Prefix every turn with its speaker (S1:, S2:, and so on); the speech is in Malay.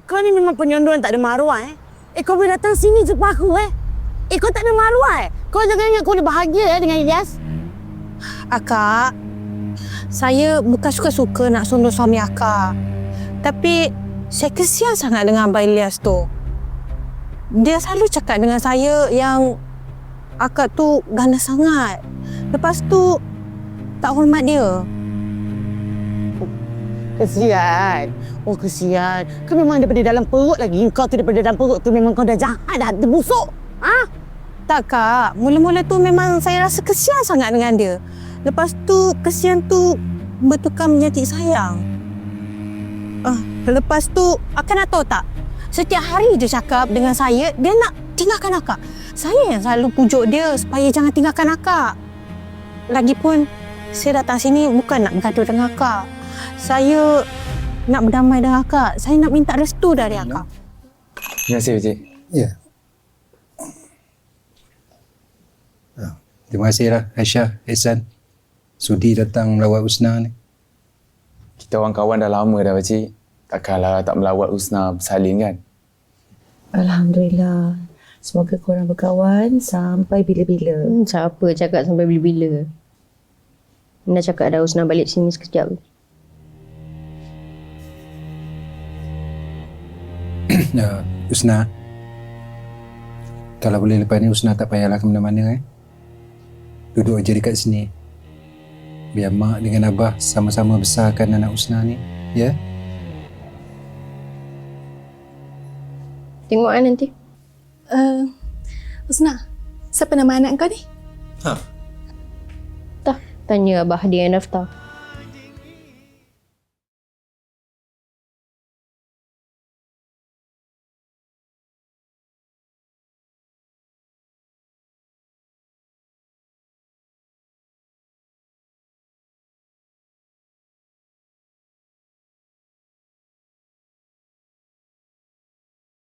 S1: Kau ni memang penyondol yang tak ada maruah kau boleh datang sini jumpa aku kau tak ada maruah Kau jangan ingat kau ni bahagia dengan Ilyas.
S2: Akak, saya bukan suka-suka nak sondol suami akak. Tapi saya kesian sangat dengan Abang Ilyas tu. Dia selalu cakap dengan saya yang akak tu ganas sangat. Lepas tu tak hormat dia.
S1: Kesian. Oh, kesian. Kau memang daripada dalam perut lagi. Kau tu daripada dalam perut tu memang kau dah jahat, dah terbusuk.
S2: Tak, Kak. Mula-mula tu memang saya rasa kesian sangat dengan dia. Lepas tu, kesian tu bertukar menjadi sayang. Lepas tu, akak nak tahu tak? Setiap hari dia cakap dengan saya, dia nak tinggalkan akak. Saya yang selalu pujuk dia supaya jangan tinggalkan akak. Lagipun, saya datang sini bukan nak bergaduh dengan akak. Saya nak berdamai dengan akak. Saya nak minta restu dari akak.
S3: Terima kasih, Pakcik.
S4: Ya. Terima kasihlah Aisyah, Ehsan. Sudi datang melawat Husna ni.
S3: Kita orang kawan dah lama dah, Pakcik. Takkanlah tak melawat Husna bersalin kan?
S5: Alhamdulillah. Semoga korang berkawan sampai bila-bila.
S6: Siapa cakap sampai bila-bila? Dah cakap dah Husna balik sini sekejap.
S4: Husna, kalau boleh lepas ni Husna tak payahlah ke mana-mana Duduk aja dekat sini. Biar mak dengan abah sama-sama besarkan anak Husna ni, ya?
S6: Tengok kan nanti.
S7: Husna, siapa nama anak kau ni?
S6: Tanya Abah dia yang daftar.